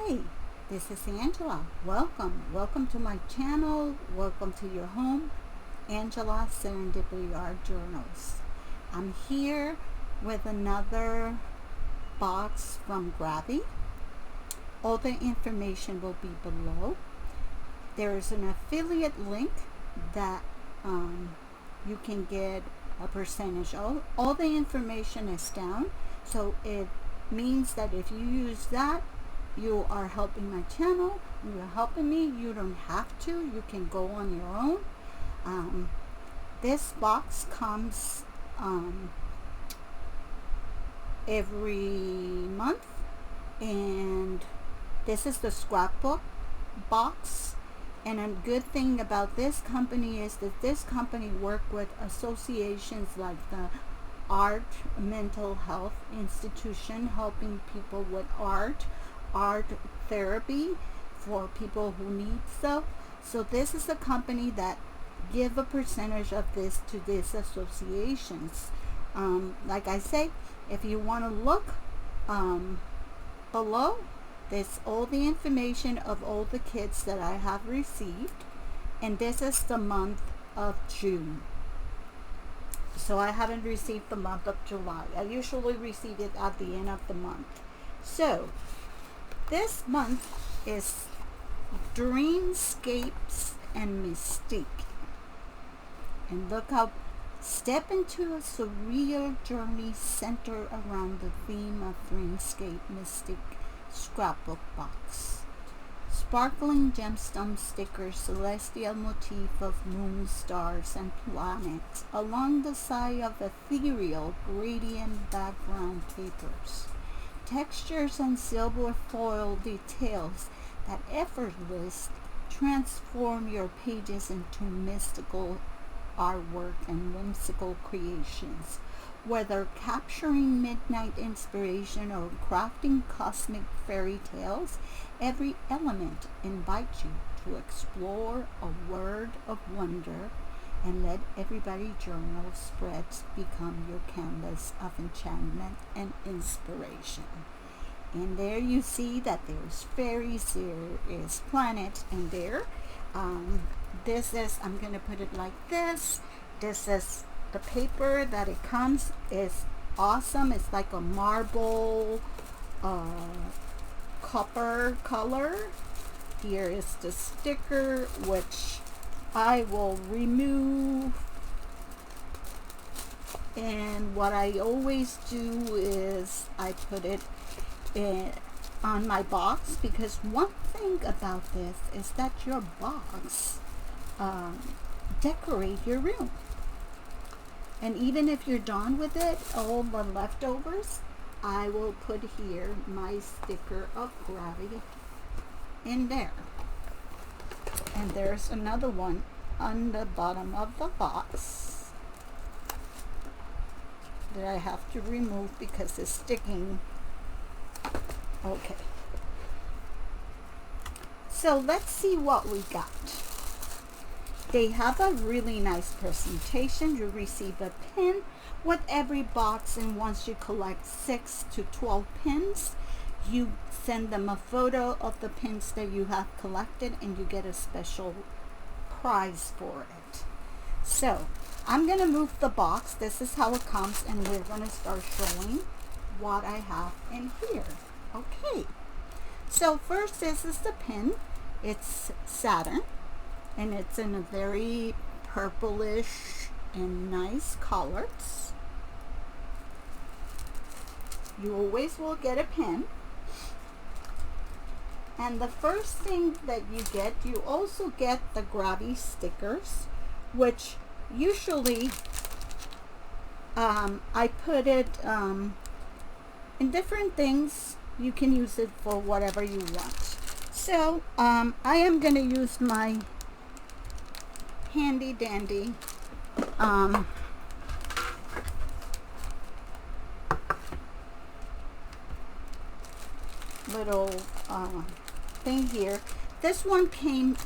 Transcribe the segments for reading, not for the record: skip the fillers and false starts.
Hi, this is Angela. Welcome to my channel. Welcome to your home, Angela Serendpity Art Journals. I'm here with another box from Grabie. All the information will be below. There's an affiliate link that you can get a percentage. All the information is down, so it means that if you use that, you are helping my channel, you're helping me. You don't have to, you can go on your own. This box comes every month, and this is the scrapbook box. And a good thing about this company is that this company works with associations like the Art Mental Health Institution, helping people with art therapy for people who need stuff. So this is a company that give a percentage of this to these associations. Like I say, if you want to look below, there's all the information of all the kits that I have received, and this is the month of June. So I haven't received the month of July. I usually receive it at the end of the month. So this month is Dreamscapes and Mystique. And look how, step into a surreal journey centered around the theme of Dreamscape Mystique scrapbook box. Sparkling gemstone stickers, celestial motif of moon, stars, and planets along the side of ethereal gradient background papers. Textures and silver foil details that effortlessly transform your pages into mystical artwork and whimsical creations. Whether capturing midnight inspiration or crafting cosmic fairy tales, every element invites you to explore a world of wonder, and let everybody journal spreads become your canvas of enchantment and inspiration. And there you see that there's fairies, there is planets, and there this is, I'm going to put it like this, this is the paper that it comes. Is awesome. It's like a marble copper color. Here is the sticker, which I will remove, and what I always do is I put it on my box, because one thing about this is that your box decorate your room. And even if you're done with it, all the leftovers, I will put here my sticker of Grabie in there. And there's another one on the bottom of the box that I have to remove because it's sticking. Okay. So let's see what we got. They have a really nice presentation. You receive a pin with every box, and once you collect 6 to 12 pins, you send them a photo of the pins that you have collected, and you get a special prize for it. So I'm going to move the box. This is how it comes, and we're going to start showing what I have in here. Okay. So first, this is the pin. It's Saturn, and it's in a very purplish and nice colors. You always will get a pin. And the first thing that you get, you also get the Grabie stickers, which usually I put it in different things. You can use it for whatever you want. So I am going to use my handy dandy little thing here. This one came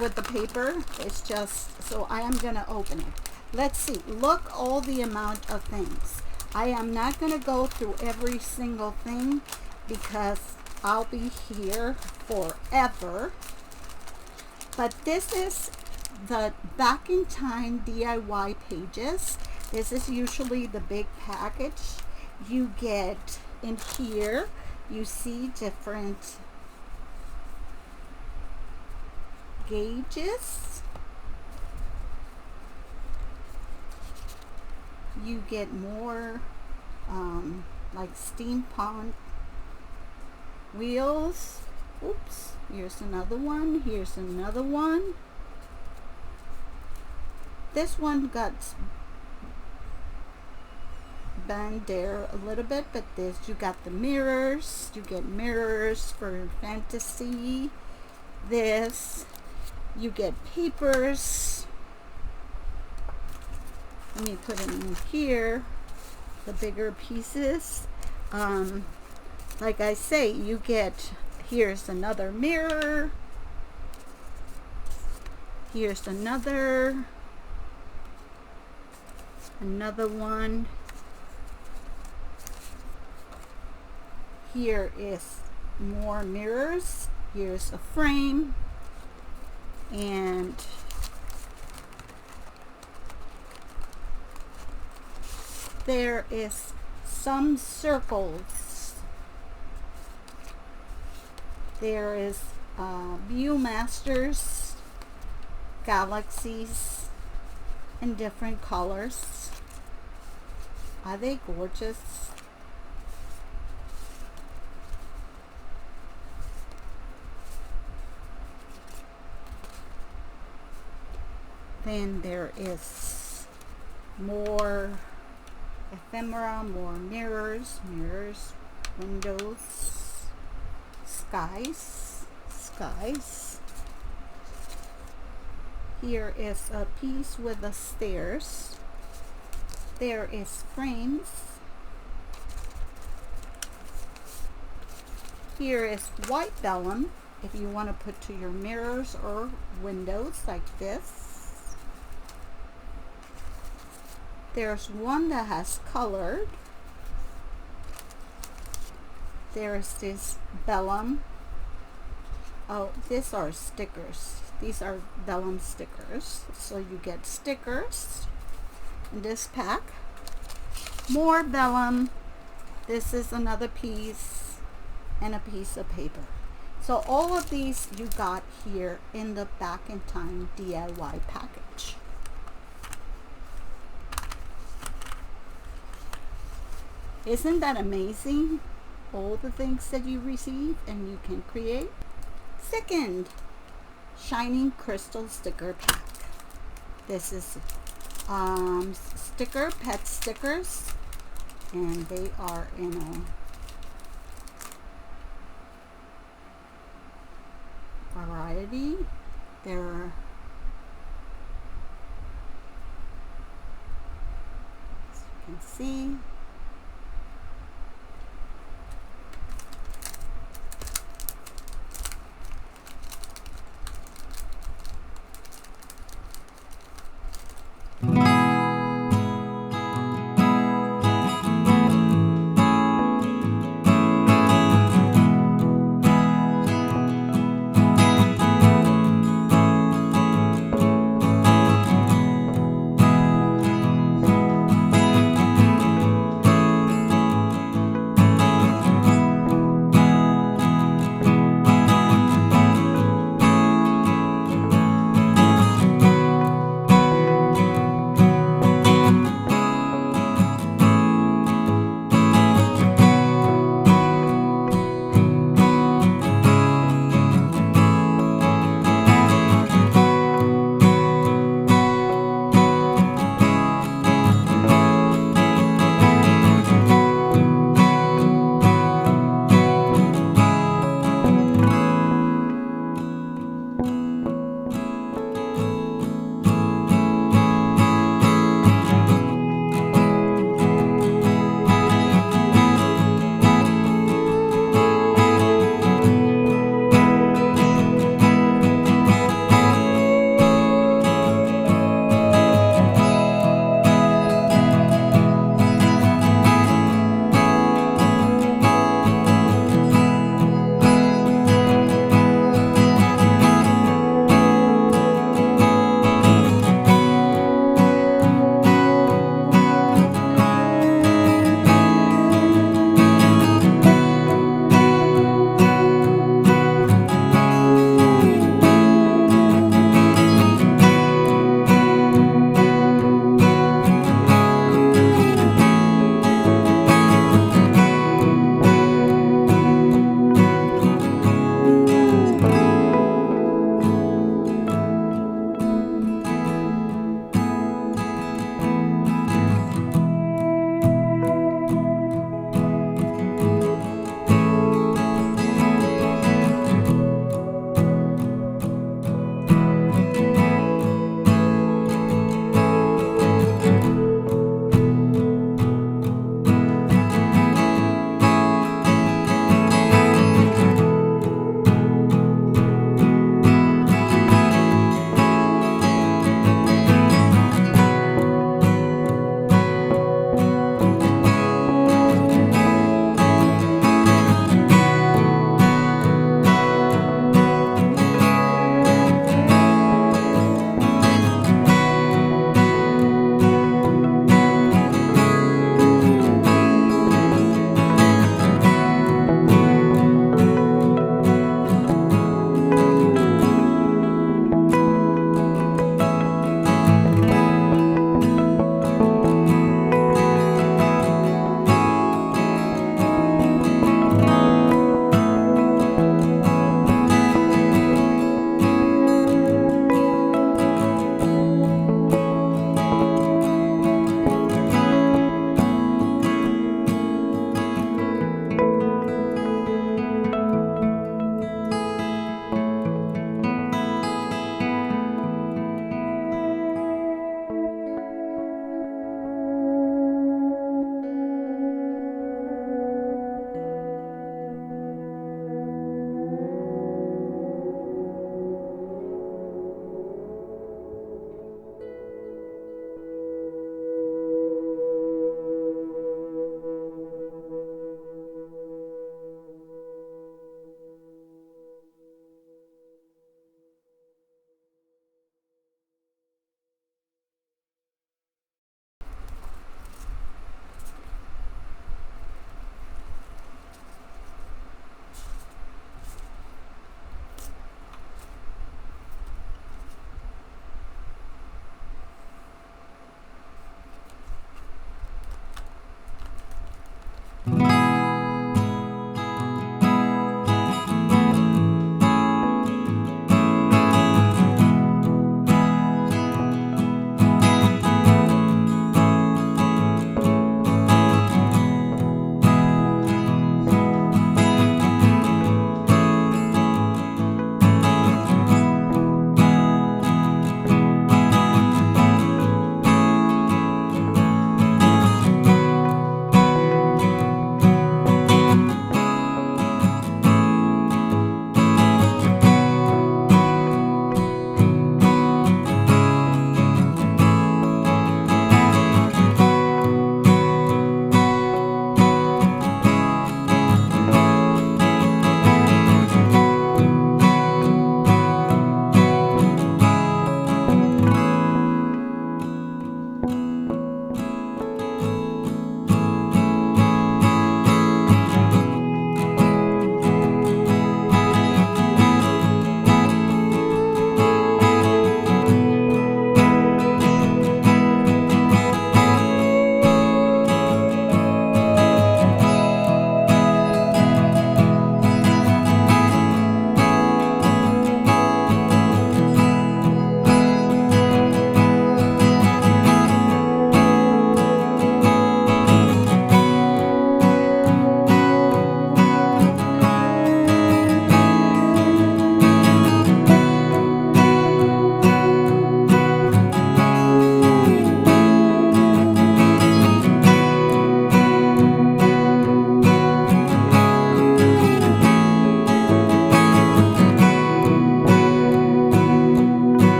with the paper. It's just, so I am going to open it. Let's see. Look all the amount of things. I am not going to go through every single thing because I'll be here forever. But this is the Back in Time DIY pages. This is usually the big package. You get in here, you see different gauges. You get more like steampunk wheels. Oops, here's another one. Here's another one. This one got banged there a little bit, but this, you got the mirrors. You get mirrors for fantasy. This, you get papers. Let me put them in here, the bigger pieces. Like I say, you get, here's another mirror. Here's another one. Here is more mirrors. Here's a frame, and there is some circles. There is Viewmasters, galaxies in different colors. Are they gorgeous? Then there is more ephemera, more mirrors, windows, skies. Here is a piece with the stairs. There is frames. Here is white vellum if you want to put to your mirrors or windows like this. There's one that has colored. There's this vellum. Oh, these are stickers. These are vellum stickers. So you get stickers in this pack. More vellum. This is another piece and a piece of paper. So all of these you got here in the Back in Time DIY package. Isn't that amazing? All the things that you receive and you can create. Second, Shining Crystal Sticker Pack. This is pet stickers, and they are in a variety. They're, as you can see,